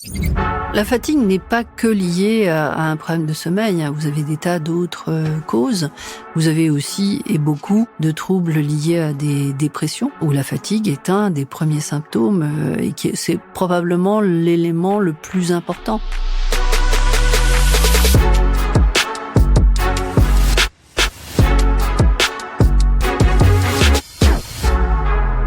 La fatigue n'est pas que liée à un problème de sommeil. Vous avez des tas d'autres causes. Vous avez aussi, et beaucoup, de troubles liés à des dépressions, où la fatigue est un des premiers symptômes et c'est probablement l'élément le plus important.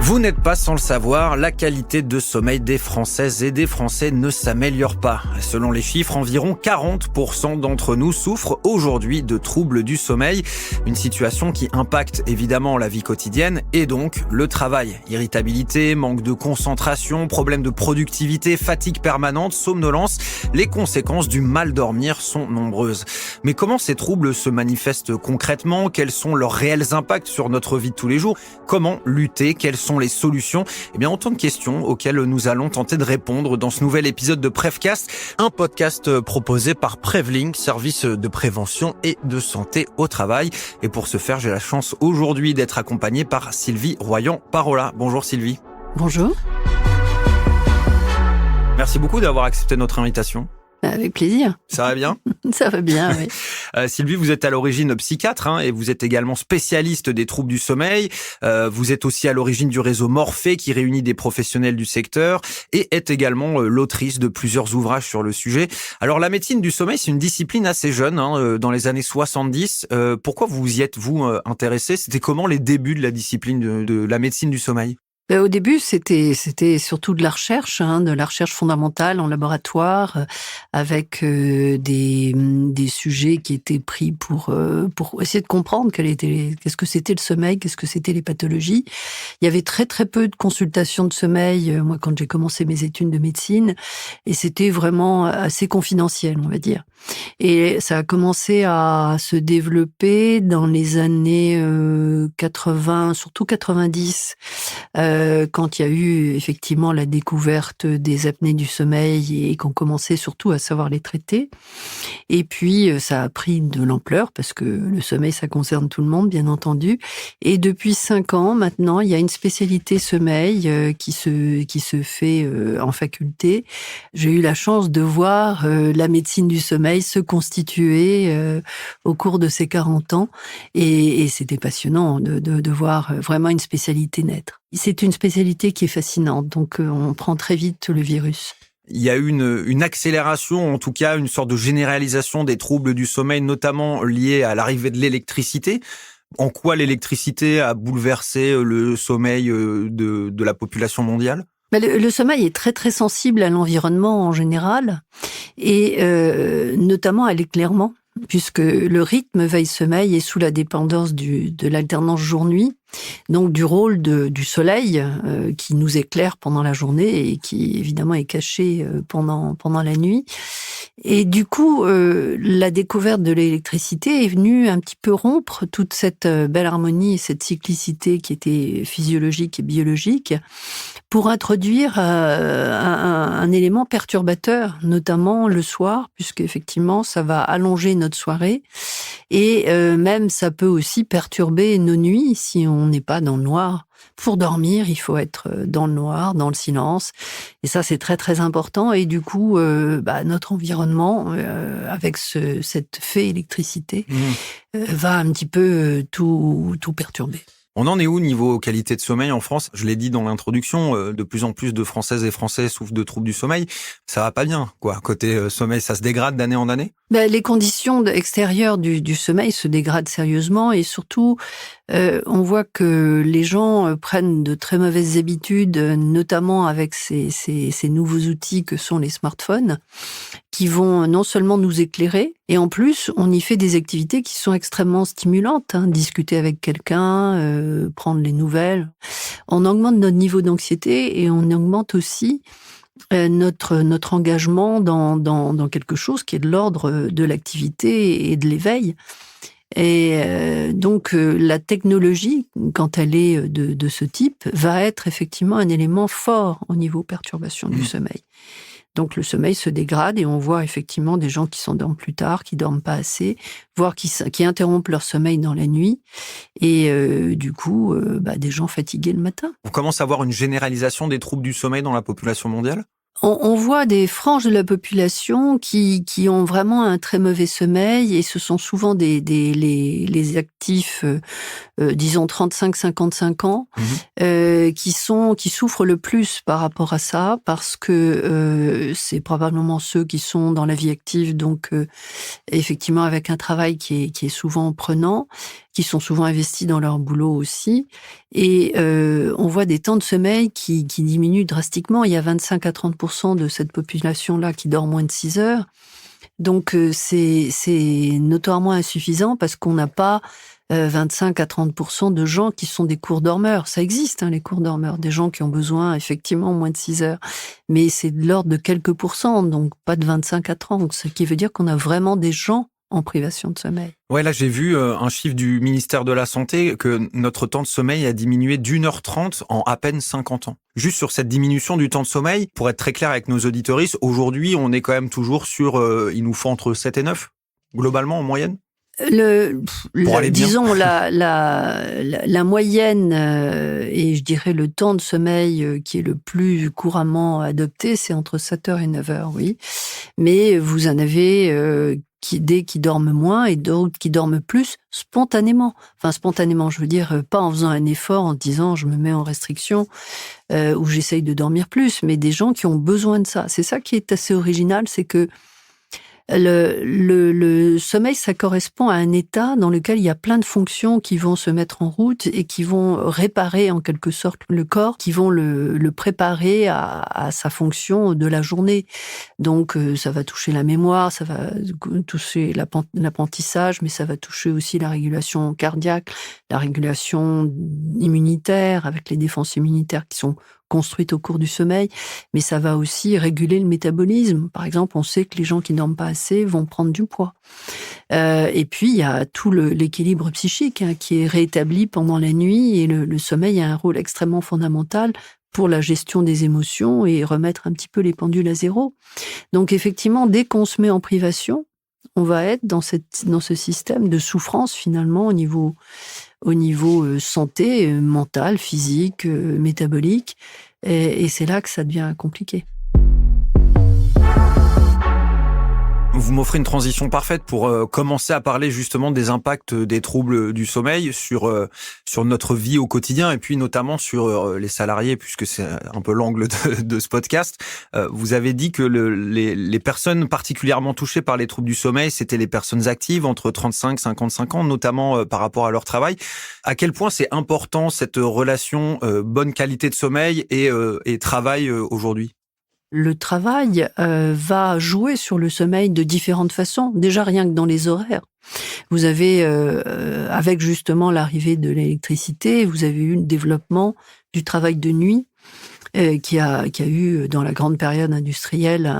Vous n'êtes pas sans le savoir, la qualité de sommeil des Françaises et des Français ne s'améliore pas. Selon les chiffres, environ 40% d'entre nous souffrent aujourd'hui de troubles du sommeil. Une situation qui impacte évidemment la vie quotidienne et donc le travail. Irritabilité, manque de concentration, problèmes de productivité, fatigue permanente, somnolence. Les conséquences du mal dormir sont nombreuses. Mais comment ces troubles se manifestent concrètement? Quels sont leurs réels impacts sur notre vie de tous les jours? Comment lutter? Quels sont les solutions? Eh bien, autant de questions auxquelles nous allons tenter de répondre dans ce nouvel épisode de Prévcast, un podcast proposé par Prevlink, service de prévention et de santé au travail. Et pour ce faire, j'ai la chance aujourd'hui d'être accompagné par Sylvie Royan-Parola. Bonjour Sylvie. Bonjour. Merci beaucoup d'avoir accepté notre invitation. Avec plaisir. Ça va bien? Ça va bien, oui. Sylvie, vous êtes à l'origine psychiatre et vous êtes également spécialiste des troubles du sommeil. Vous êtes aussi à l'origine du réseau Morphée qui réunit des professionnels du secteur et est également l'autrice de plusieurs ouvrages sur le sujet. Alors la médecine du sommeil, c'est une discipline assez jeune, dans les années 70. Pourquoi vous y êtes-vous intéressé? C'était comment les débuts de la discipline de la médecine du sommeil? Au début, c'était surtout de la recherche fondamentale en laboratoire, avec des sujets qui étaient pris pour essayer de comprendre qu'est-ce que c'était le sommeil, qu'est-ce que c'était les pathologies. Il y avait très très peu de consultations de sommeil, moi quand j'ai commencé mes études de médecine, et c'était vraiment assez confidentiel, on va dire. Et ça a commencé à se développer dans les années 80, surtout 90. Quand il y a eu effectivement la découverte des apnées du sommeil et qu'on commençait surtout à savoir les traiter. Et puis, ça a pris de l'ampleur parce que le sommeil, ça concerne tout le monde, bien entendu. Et depuis 5 ans, maintenant, il y a une spécialité sommeil qui se fait en faculté. J'ai eu la chance de voir la médecine du sommeil se constituer au cours de ces 40 ans. Et c'était passionnant de voir vraiment une spécialité naître. C'est une spécialité qui est fascinante, donc on prend très vite le virus. Il y a eu une accélération, en tout cas une sorte de généralisation des troubles du sommeil, notamment liés à l'arrivée de l'électricité. En quoi l'électricité a bouleversé le sommeil de la population mondiale ? Le sommeil est très très sensible à l'environnement en général, et notamment à l'éclairement, puisque le rythme veille-sommeil est sous la dépendance de l'alternance jour-nuit, donc du rôle du soleil qui nous éclaire pendant la journée et qui évidemment est caché pendant la nuit. Et du coup, la découverte de l'électricité est venue un petit peu rompre toute cette belle harmonie et cette cyclicité qui était physiologique et biologique pour introduire un élément perturbateur, notamment le soir, puisque effectivement ça va allonger notre soirée et même ça peut aussi perturber nos nuits si on n'est pas dans le noir. Pour dormir, il faut être dans le noir, dans le silence. Et ça, c'est très, très important. Et du coup, notre environnement, avec cette fée électricité, va un petit peu tout perturber. On en est où niveau qualité de sommeil en France? Je l'ai dit dans l'introduction, de plus en plus de Françaises et Français souffrent de troubles du sommeil. Ça va pas bien, quoi. Côté sommeil, ça se dégrade d'année en année? Les conditions extérieures du sommeil se dégradent sérieusement et surtout, on voit que les gens prennent de très mauvaises habitudes, notamment avec ces nouveaux outils que sont les smartphones, qui vont non seulement nous éclairer, et en plus, on y fait des activités qui sont extrêmement stimulantes. Discuter avec quelqu'un, prendre les nouvelles. On augmente notre niveau d'anxiété et on augmente aussi notre engagement dans quelque chose qui est de l'ordre de l'activité et de l'éveil. Et donc la technologie, quand elle est de ce type, va être effectivement un élément fort au niveau perturbation du sommeil. Donc le sommeil se dégrade et on voit effectivement des gens qui s'endorment plus tard, qui dorment pas assez, voire qui interrompent leur sommeil dans la nuit et du coup des gens fatigués le matin. On commence à voir une généralisation des troubles du sommeil dans la population mondiale ? On voit des franges de la population qui ont vraiment un très mauvais sommeil, et ce sont souvent les actifs, disons 35-55 ans, qui souffrent le plus par rapport à ça, parce que c'est probablement ceux qui sont dans la vie active, donc effectivement avec un travail qui est souvent prenant, qui sont souvent investis dans leur boulot aussi, et on voit des temps de sommeil qui diminuent drastiquement. Il y a 25 à 30% de cette population-là qui dort moins de 6 heures. Donc c'est notoirement insuffisant, parce qu'on n'a pas 25 à 30% de gens qui sont des courts dormeurs. Ça existe, les courts dormeurs, des gens qui ont besoin effectivement moins de 6 heures. Mais c'est de l'ordre de quelques pourcents, donc pas de 25 à 30, ce qui veut dire qu'on a vraiment des gens en privation de sommeil. Ouais, là j'ai vu un chiffre du ministère de la Santé que notre temps de sommeil a diminué d'1h30 en à peine 50 ans. Juste sur cette diminution du temps de sommeil, pour être très clair avec nos auditoristes, aujourd'hui on est quand même toujours sur, il nous faut entre 7 et 9, globalement en moyenne. Disons la moyenne, et je dirais le temps de sommeil qui est le plus couramment adopté, c'est entre 7 heures et 9 heures, oui. Mais vous en avez qui dorment moins, et d'autres qui dorment plus spontanément. Enfin, spontanément, je veux dire, pas en faisant un effort, en disant je me mets en restriction, ou j'essaye de dormir plus, mais des gens qui ont besoin de ça. C'est ça qui est assez original, c'est que le sommeil, ça correspond à un état dans lequel il y a plein de fonctions qui vont se mettre en route et qui vont réparer en quelque sorte le corps, qui vont le préparer à sa fonction de la journée. Donc ça va toucher la mémoire, ça va toucher l'apprentissage, mais ça va toucher aussi la régulation cardiaque, la régulation immunitaire, avec les défenses immunitaires qui sont construite au cours du sommeil, mais ça va aussi réguler le métabolisme. Par exemple, on sait que les gens qui dorment pas assez vont prendre du poids. Et puis, il y a tout l'équilibre psychique qui est rétabli pendant la nuit, et le sommeil a un rôle extrêmement fondamental pour la gestion des émotions et remettre un petit peu les pendules à zéro. Donc, effectivement, dès qu'on se met en privation, on va être dans ce système de souffrance, finalement, au niveau santé, mentale, physique, métabolique. Et c'est là que ça devient compliqué. Vous m'offrez une transition parfaite pour commencer à parler justement des impacts des troubles du sommeil sur notre vie au quotidien, et puis notamment sur les salariés, puisque c'est un peu l'angle de ce podcast. Vous avez dit que les personnes particulièrement touchées par les troubles du sommeil, c'était les personnes actives entre 35 et 55 ans, notamment par rapport à leur travail. À quel point c'est important cette relation bonne qualité de sommeil et travail aujourd'hui ? Le travail va jouer sur le sommeil de différentes façons. Déjà, rien que dans les horaires. Vous avez, avec justement l'arrivée de l'électricité, vous avez eu le développement du travail de nuit, qui a eu dans la grande période industrielle,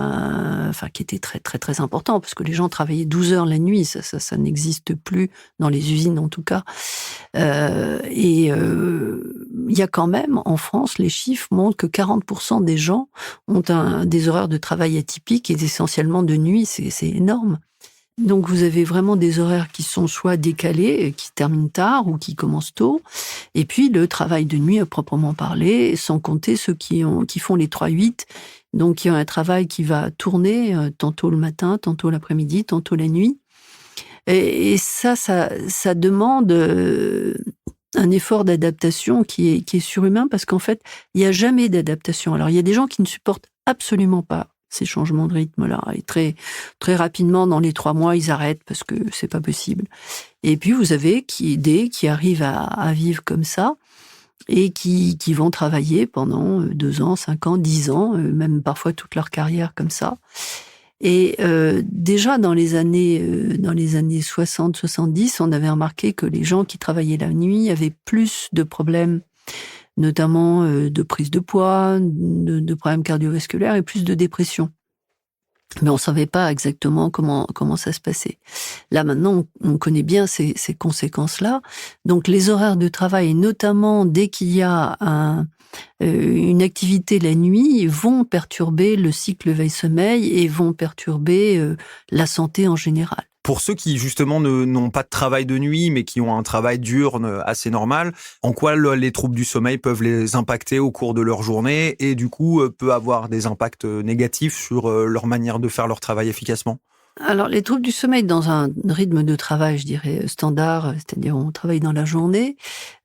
qui était très très très important, parce que les gens travaillaient 12 heures la nuit, ça n'existe plus dans les usines en tout cas. Il y a quand même en France, les chiffres montrent que 40% des gens ont des horaires de travail atypiques, et essentiellement de nuit, c'est énorme. Donc vous avez vraiment des horaires qui sont soit décalés, qui terminent tard ou qui commencent tôt, et puis le travail de nuit à proprement parler, sans compter ceux qui font les 3-8, donc qui ont un travail qui va tourner tantôt le matin, tantôt l'après-midi, tantôt la nuit. Et ça demande un effort d'adaptation qui est surhumain, parce qu'en fait, il n'y a jamais d'adaptation. Alors il y a des gens qui ne supportent absolument pas ces changements de rythme-là. Et très, très rapidement, dans les 3 mois, ils arrêtent parce que c'est pas possible. Et puis, vous avez des qui arrivent à vivre comme ça, et qui vont travailler pendant 2 ans, 5 ans, 10 ans, même parfois toute leur carrière comme ça. Et déjà, dans les années 60-70, on avait remarqué que les gens qui travaillaient la nuit avaient plus de problèmes, notamment de prise de poids, de problèmes cardiovasculaires, et plus de dépression. Mais on savait pas exactement comment ça se passait. Là, maintenant, on connaît bien ces conséquences-là. Donc, les horaires de travail, et notamment dès qu'il y a une activité la nuit, vont perturber le cycle veille-sommeil et vont perturber la santé en général. Pour ceux qui justement n'ont pas de travail de nuit, mais qui ont un travail diurne assez normal, en quoi les troubles du sommeil peuvent les impacter au cours de leur journée et du coup peut avoir des impacts négatifs sur leur manière de faire leur travail efficacement? Alors, les troubles du sommeil dans un rythme de travail, je dirais, standard, c'est-à-dire on travaille dans la journée,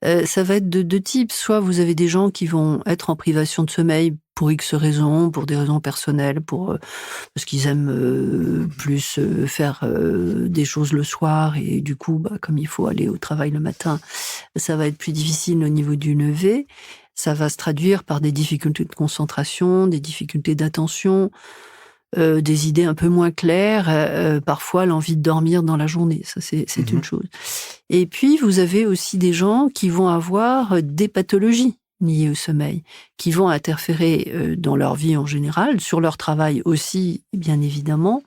ça va être de deux types. Soit vous avez des gens qui vont être en privation de sommeil pour X raisons, pour des raisons personnelles, parce qu'ils aiment plus faire des choses le soir et du coup, comme il faut aller au travail le matin, ça va être plus difficile au niveau du lever. Ça va se traduire par des difficultés de concentration, des difficultés d'attention, des idées un peu moins claires, parfois l'envie de dormir dans la journée, ça c'est une chose. Et puis vous avez aussi des gens qui vont avoir des pathologies liées au sommeil, qui vont interférer dans leur vie en général, sur leur travail aussi, bien évidemment.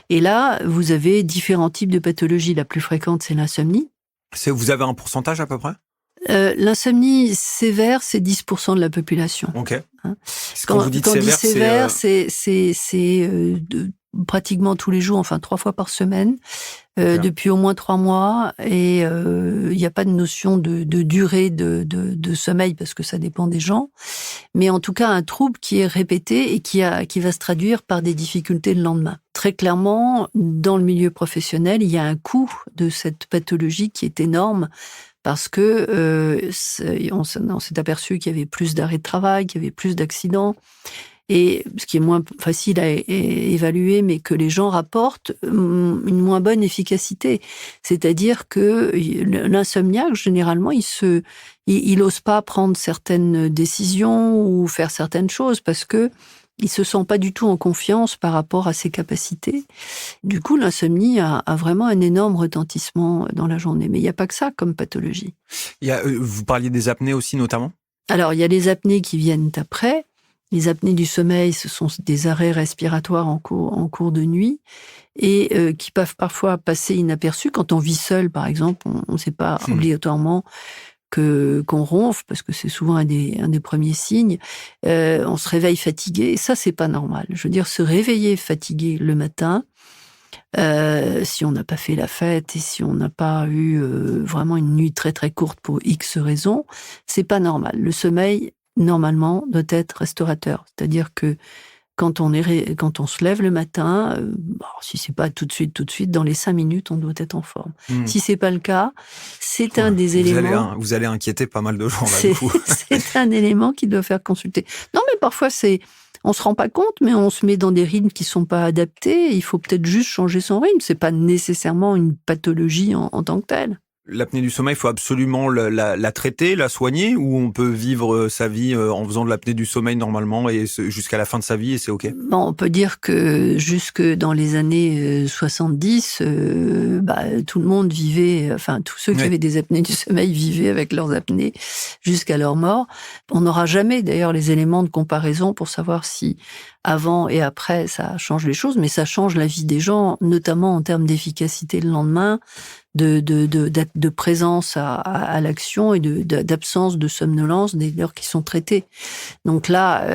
Et là, vous avez différents types de pathologies. La plus fréquente, c'est l'insomnie. Vous avez un pourcentage à peu près? L'insomnie sévère, c'est 10% de la population. Ok. Hein. Quand vous dites sévère, c'est pratiquement tous les jours, enfin 3 fois par semaine, depuis au moins 3 mois. Et il n'y a pas de notion de durée de sommeil parce que ça dépend des gens. Mais en tout cas, un trouble qui est répété et qui va se traduire par des difficultés le lendemain. Très clairement, dans le milieu professionnel, il y a un coût de cette pathologie qui est énorme. Parce que on s'est aperçu qu'il y avait plus d'arrêts de travail, qu'il y avait plus d'accidents, et ce qui est moins facile à évaluer, mais que les gens rapportent une moins bonne efficacité. C'est-à-dire que l'insomniaque, généralement, il ose pas prendre certaines décisions ou faire certaines choses parce que il se sent pas du tout en confiance par rapport à ses capacités. Du coup, l'insomnie a vraiment un énorme retentissement dans la journée. Mais il n'y a pas que ça comme pathologie. Vous parliez des apnées aussi, notamment? Alors, il y a les apnées qui viennent après. Les apnées du sommeil, ce sont des arrêts respiratoires en cours de nuit et qui peuvent parfois passer inaperçus. Quand on vit seul, par exemple, on ne sait pas obligatoirement qu'on ronfle, parce que c'est souvent un des premiers signes. On se réveille fatigué, et ça, c'est pas normal. Je veux dire, se réveiller fatigué le matin, si on n'a pas fait la fête et si on n'a pas eu vraiment une nuit très très courte pour X raisons, c'est pas normal. Le sommeil, normalement, doit être restaurateur. C'est-à-dire que quand on se lève le matin, si c'est pas tout de suite, dans les 5 minutes, on doit être en forme. Si c'est pas le cas, c'est un des éléments. Vous allez inquiéter pas mal de gens là. Du coup. C'est un élément qui doit faire consulter. Non, mais parfois on se rend pas compte, mais on se met dans des rythmes qui sont pas adaptés. Il faut peut-être juste changer son rythme. C'est pas nécessairement une pathologie en tant que telle. L'apnée du sommeil, il faut absolument la traiter, la soigner, ou on peut vivre sa vie en faisant de l'apnée du sommeil normalement et jusqu'à la fin de sa vie et c'est OK? On peut dire que jusque dans les années 70, tout le monde vivait, enfin tous ceux qui avaient des apnées du sommeil vivaient avec leurs apnées jusqu'à leur mort. On n'aura jamais d'ailleurs les éléments de comparaison pour savoir si avant et après ça change les choses, mais ça change la vie des gens, notamment en termes d'efficacité le lendemain, de présence à l'action et d'absence de somnolence dès lors qu'ils sont traités. Donc là,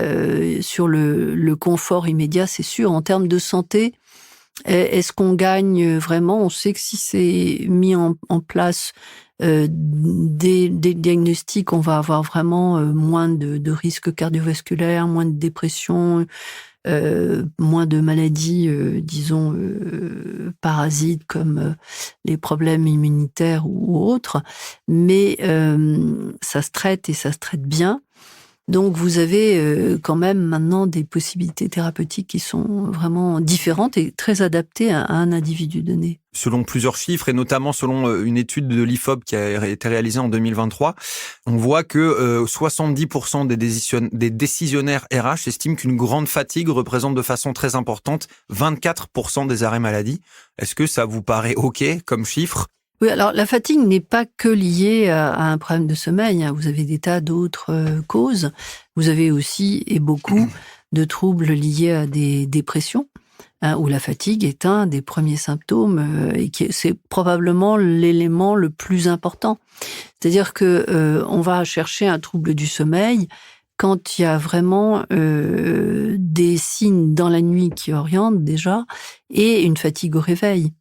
sur le confort immédiat, c'est sûr. En termes de santé, est-ce qu'on gagne vraiment? On sait que si c'est mis en place des diagnostics, on va avoir vraiment moins de risques cardiovasculaires, moins de dépression, moins de maladies, parasites comme les problèmes immunitaires ou autres, mais ça se traite et ça se traite bien. Donc vous avez quand même maintenant des possibilités thérapeutiques qui sont vraiment différentes et très adaptées à un individu donné. Selon plusieurs chiffres et notamment selon une étude de l'IFOP qui a été réalisée en 2023, on voit que 70% des décisionnaires RH estiment qu'une grande fatigue représente de façon très importante 24% des arrêts maladie. Est-ce que ça vous paraît OK comme chiffre? Oui, alors la fatigue n'est pas que liée à un problème de sommeil. Vous avez des tas d'autres causes. Vous avez aussi, et beaucoup, de troubles liés à des dépressions, où la fatigue est un des premiers symptômes et c'est probablement l'élément le plus important. C'est-à-dire que on va chercher un trouble du sommeil quand il y a vraiment des signes dans la nuit qui orientent déjà et une fatigue au réveil.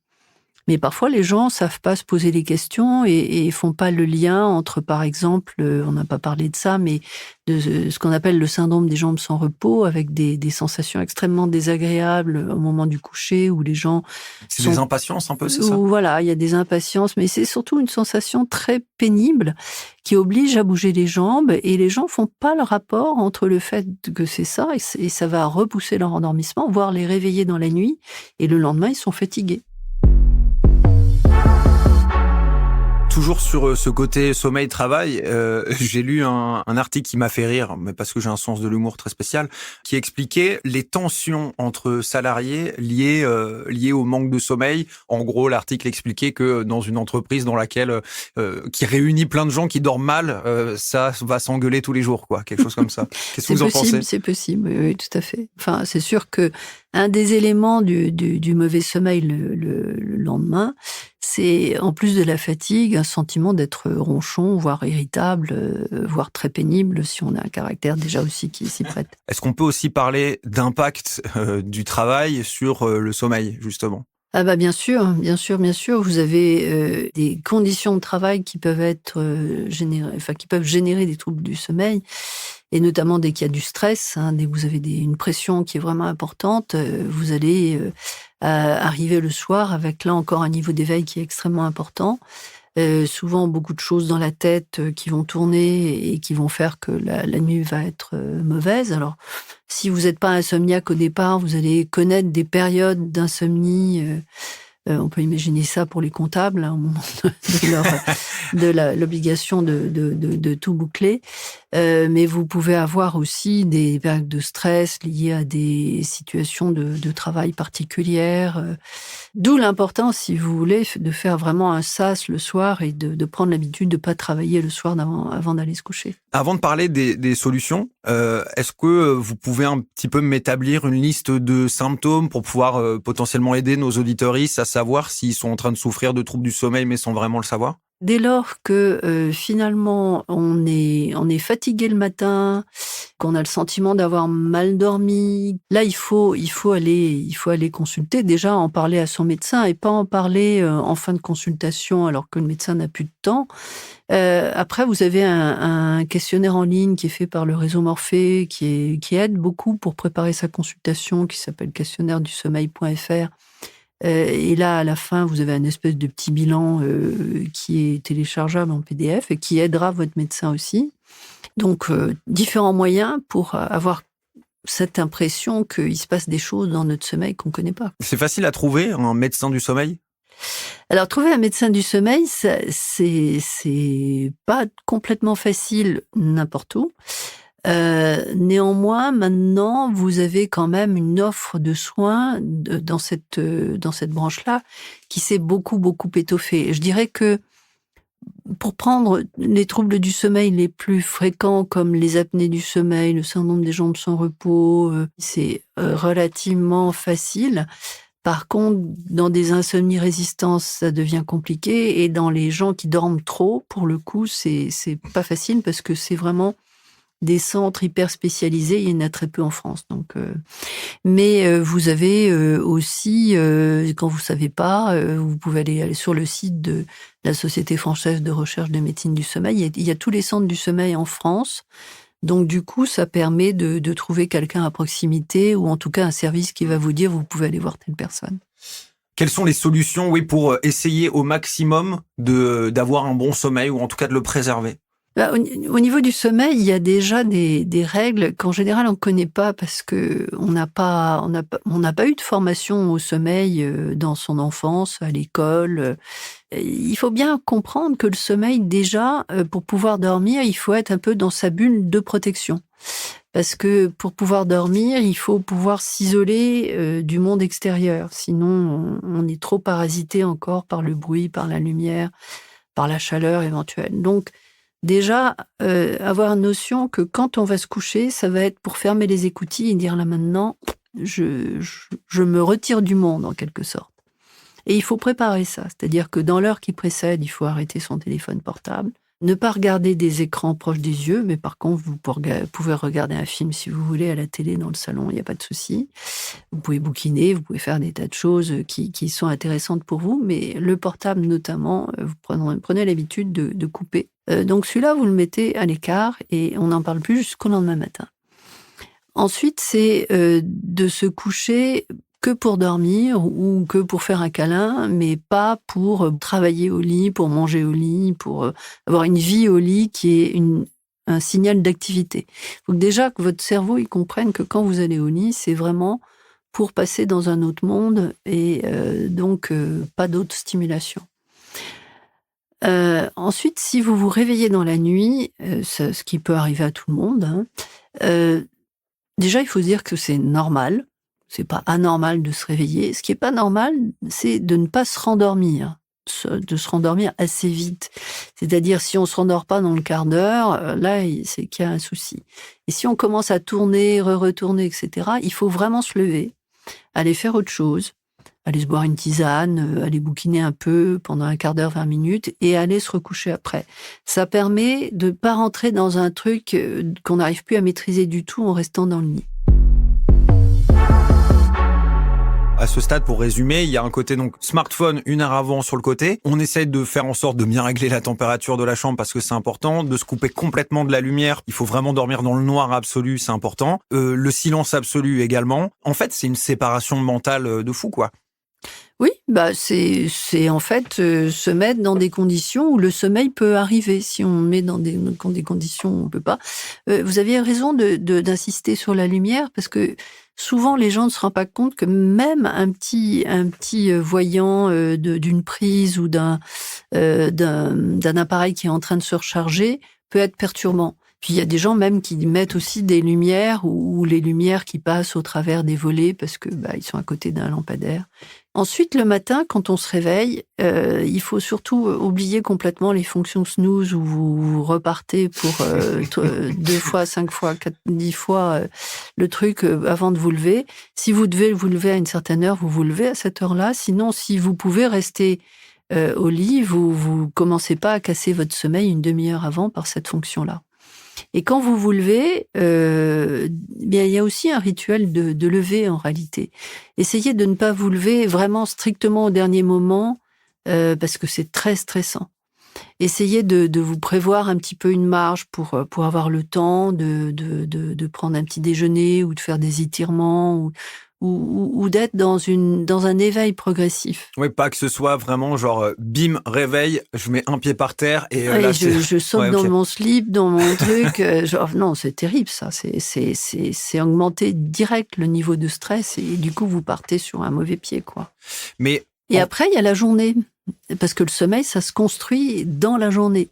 Mais parfois, les gens savent pas se poser les questions et font pas le lien entre, par exemple, on n'a pas parlé de ça, mais de ce qu'on appelle le syndrome des jambes sans repos, avec des sensations extrêmement désagréables au moment du coucher, où les gens C'est sont... des impatiences un peu, c'est ça? Où, voilà, il y a des impatiences, mais c'est surtout une sensation très pénible qui oblige à bouger les jambes, et les gens font pas le rapport entre le fait que c'est ça, et ça va repousser leur endormissement, voire les réveiller dans la nuit, et le lendemain, ils sont fatigués. Toujours sur ce côté sommeil-travail, j'ai lu un article qui m'a fait rire, mais parce que j'ai un sens de l'humour très spécial, qui expliquait les tensions entre salariés liées au manque de sommeil. En gros, l'article expliquait que dans une entreprise dans laquelle qui réunit plein de gens qui dorment mal, ça va s'engueuler tous les jours, quoi, quelque chose comme ça. Qu'est-ce que vous en pensez? C'est possible, oui, tout à fait. Enfin, c'est sûr que un des éléments du mauvais sommeil le lendemain, c'est, en plus de la fatigue, un sentiment d'être ronchon, voire irritable, voire très pénible, si on a un caractère déjà aussi qui s'y prête. Est-ce qu'on peut aussi parler d'impact du travail sur le sommeil, justement? Ah bah bien sûr, bien sûr, bien sûr. Vous avez des conditions de travail qui peuvent être qui peuvent générer des troubles du sommeil, et notamment dès qu'il y a du stress, dès que vous avez une pression qui est vraiment importante, vous allez arriver le soir avec, là encore, un niveau d'éveil qui est extrêmement important. Souvent beaucoup de choses dans la tête qui vont tourner et qui vont faire que la nuit va être mauvaise. Alors, si vous n'êtes pas insomniaque au départ, vous allez connaître des périodes d'insomnie. On peut imaginer ça pour les comptables, au moment de l'obligation de tout boucler. Mais vous pouvez avoir aussi des périodes de stress liées à des situations de travail particulières. D'où l'importance, si vous voulez, de faire vraiment un sas le soir et de prendre l'habitude de ne pas travailler le soir avant d'aller se coucher. Avant de parler des solutions, est-ce que vous pouvez un petit peu m'établir une liste de symptômes pour pouvoir potentiellement aider nos auditeuristes à savoir s'ils sont en train de souffrir de troubles du sommeil mais sans vraiment le savoir? Dès lors que finalement on est fatigué le matin, qu'on a le sentiment d'avoir mal dormi, là il faut aller consulter. Déjà, en parler à son médecin, et pas en parler en fin de consultation alors que le médecin n'a plus de temps. Après, vous avez un questionnaire en ligne qui est fait par le réseau Morphée, qui aide beaucoup pour préparer sa consultation, qui s'appelle questionnaire-du-sommeil.fr. Et là, à la fin, vous avez un espèce de petit bilan qui est téléchargeable en PDF et qui aidera votre médecin aussi. Donc, différents moyens pour avoir cette impression qu'il se passe des choses dans notre sommeil qu'on ne connaît pas. C'est facile à trouver, un médecin du sommeil? Alors, trouver un médecin du sommeil, c'est pas complètement facile n'importe où. Néanmoins, maintenant, vous avez quand même une offre de soins dans cette branche-là qui s'est beaucoup, beaucoup étoffée. Je dirais que pour prendre les troubles du sommeil les plus fréquents, comme les apnées du sommeil, le syndrome des jambes sans repos, c'est relativement facile. Par contre, dans des insomnies résistantes, ça devient compliqué, et dans les gens qui dorment trop, pour le coup, c'est pas facile, parce que c'est vraiment des centres hyper spécialisés. Il y en a très peu en France. Donc, mais vous avez aussi, quand vous savez pas, vous pouvez aller sur le site de la Société française de recherche de médecine du sommeil. Il y a tous les centres du sommeil en France. Donc, du coup, ça permet de trouver quelqu'un à proximité, ou en tout cas un service qui va vous dire vous pouvez aller voir telle personne. Quelles sont les solutions, pour essayer au maximum d'avoir un bon sommeil, ou en tout cas de le préserver? Au niveau du sommeil, il y a déjà des règles qu'en général on ne connaît pas, parce que on n'a pas eu de formation au sommeil dans son enfance, à l'école. Il faut bien comprendre que le sommeil, déjà, pour pouvoir dormir, il faut être un peu dans sa bulle de protection. Parce que pour pouvoir dormir, il faut pouvoir s'isoler du monde extérieur. Sinon, on est trop parasité encore par le bruit, par la lumière, par la chaleur éventuelle. Donc, déjà, avoir une notion que quand on va se coucher, ça va être pour fermer les écoutilles et dire là maintenant, je me retire du monde, en quelque sorte. Et il faut préparer ça. C'est-à-dire que dans l'heure qui précède, il faut arrêter son téléphone portable, Ne pas regarder des écrans proches des yeux, mais par contre, vous pouvez regarder un film si vous voulez à la télé dans le salon, il n'y a pas de souci. Vous pouvez bouquiner, vous pouvez faire des tas de choses qui sont intéressantes pour vous, mais le portable notamment, vous prenez l'habitude de couper. Donc celui-là, vous le mettez à l'écart et on n'en parle plus jusqu'au lendemain matin. Ensuite, c'est de se coucher que pour dormir ou que pour faire un câlin, mais pas pour travailler au lit, pour manger au lit, pour avoir une vie au lit qui est un signal d'activité. Il faut déjà que votre cerveau il comprenne que quand vous allez au lit, c'est vraiment pour passer dans un autre monde et donc pas d'autre stimulation. Ensuite, si vous vous réveillez dans la nuit, ce qui peut arriver à tout le monde, hein, déjà il faut se dire que c'est normal. C'est pas anormal de se réveiller. Ce qui est pas normal, c'est de ne pas se rendormir, de se rendormir assez vite. C'est-à-dire, si on se rendort pas dans le quart d'heure, là, c'est qu'il y a un souci. Et si on commence à tourner, retourner, etc., il faut vraiment se lever, aller faire autre chose, aller se boire une tisane, aller bouquiner un peu pendant un quart d'heure, 20 minutes, et aller se recoucher après. Ça permet de pas rentrer dans un truc qu'on n'arrive plus à maîtriser du tout en restant dans le lit. À ce stade, pour résumer, il y a un côté donc smartphone 1 heure avant sur le côté. On essaye de faire en sorte de bien régler la température de la chambre parce que c'est important, de se couper complètement de la lumière. Il faut vraiment dormir dans le noir absolu, c'est important. Le silence absolu également. En fait, c'est une séparation mentale de fou, quoi. Oui, bah c'est en fait se mettre dans des conditions où le sommeil peut arriver. Si on met dans des conditions où on peut pas. Vous aviez raison d'insister sur la lumière parce que souvent les gens ne se rendent pas compte que même un petit voyant d'une prise ou d'un appareil qui est en train de se recharger peut être perturbant. Puis il y a des gens même qui mettent aussi des lumières ou les lumières qui passent au travers des volets parce que ils sont à côté d'un lampadaire. Ensuite, le matin, quand on se réveille, il faut surtout oublier complètement les fonctions snooze où vous repartez pour 2 fois, 5 fois, 10 fois le truc avant de vous lever. Si vous devez vous lever à une certaine heure, vous vous levez à cette heure-là. Sinon, si vous pouvez rester au lit, vous commencez pas à casser votre sommeil une demi-heure avant par cette fonction-là. Et quand vous vous levez, il y a aussi un rituel de lever en réalité. Essayez de ne pas vous lever vraiment strictement au dernier moment parce que c'est très stressant. Essayez de vous prévoir un petit peu une marge pour avoir le temps de prendre un petit déjeuner ou de faire des étirements ou d'être dans un éveil progressif. Oui, pas que ce soit vraiment genre bim, réveil, je mets un pied par terre et ouais, là je saute dans mon slip, dans mon truc. Genre non, c'est terrible ça. C'est augmenter direct le niveau de stress et du coup vous partez sur un mauvais pied quoi. Et après il y a la journée. Parce que le sommeil, ça se construit dans la journée.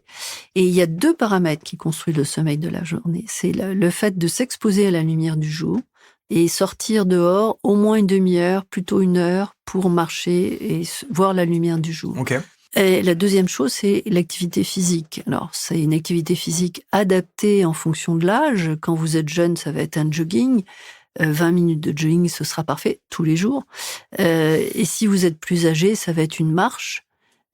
Et il y a 2 paramètres qui construisent le sommeil de la journée. C'est le fait de s'exposer à la lumière du jour et sortir dehors au moins une demi-heure, plutôt 1 heure, pour marcher et voir la lumière du jour. Okay. Et la deuxième chose, c'est l'activité physique. Alors, c'est une activité physique adaptée en fonction de l'âge. Quand vous êtes jeune, ça va être un jogging. 20 minutes de jogging, ce sera parfait tous les jours. Et si vous êtes plus âgé, ça va être une marche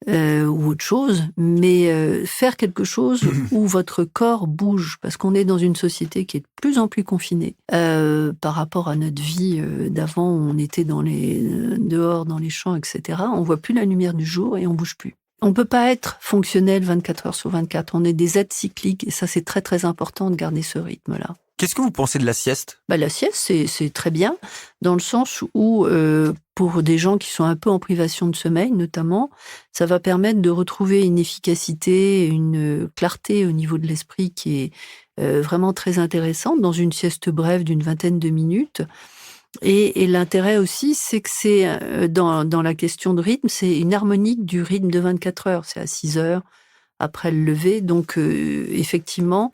ou autre chose. Mais faire quelque chose où votre corps bouge, parce qu'on est dans une société qui est de plus en plus confinée par rapport à notre vie d'avant où on était dehors, dans les champs, etc. On voit plus la lumière du jour et on bouge plus. On peut pas être fonctionnel 24 heures sur 24. On est des êtres cycliques et ça, c'est très, très important de garder ce rythme-là. Qu'est-ce que vous pensez de la sieste ? La sieste, c'est très bien, dans le sens où, pour des gens qui sont un peu en privation de sommeil, notamment, ça va permettre de retrouver une efficacité, une clarté au niveau de l'esprit qui est vraiment très intéressante dans une sieste brève d'une 20aine de minutes. Et l'intérêt aussi, c'est que c'est, dans la question de rythme, c'est une harmonique du rythme de 24 heures. C'est à 6 heures. Après le lever. Donc, effectivement,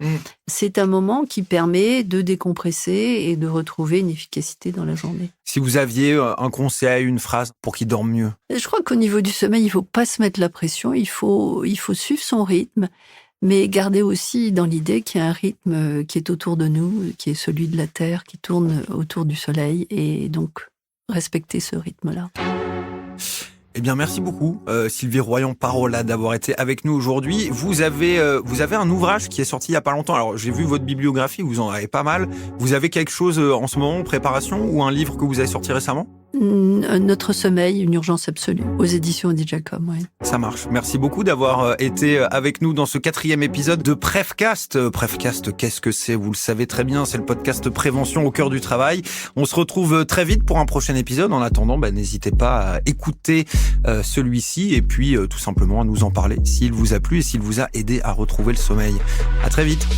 c'est un moment qui permet de décompresser et de retrouver une efficacité dans la journée. Si vous aviez un conseil, une phrase pour qu'il dorme mieux ? Je crois qu'au niveau du sommeil, il faut pas se mettre la pression. Il faut suivre son rythme, mais garder aussi dans l'idée qu'il y a un rythme qui est autour de nous, qui est celui de la Terre, qui tourne autour du Soleil, et donc respecter ce rythme-là. Eh bien, merci beaucoup, Sylvie Royan-Parola, d'avoir été avec nous aujourd'hui. Vous avez un ouvrage qui est sorti il y a pas longtemps. Alors, j'ai vu votre bibliographie, vous en avez pas mal. Vous avez quelque chose en ce moment en préparation ou un livre que vous avez sorti récemment ? Notre sommeil, une urgence absolue, aux éditions Odile Jacob. Oui. Ça marche. Merci beaucoup d'avoir été avec nous dans ce 4e épisode de Prefcast. Prefcast, qu'est-ce que c'est ? Vous le savez très bien, c'est le podcast prévention au cœur du travail. On se retrouve très vite pour un prochain épisode. En attendant, n'hésitez pas à écouter celui-ci et puis tout simplement à nous en parler s'il vous a plu et s'il vous a aidé à retrouver le sommeil. À très vite.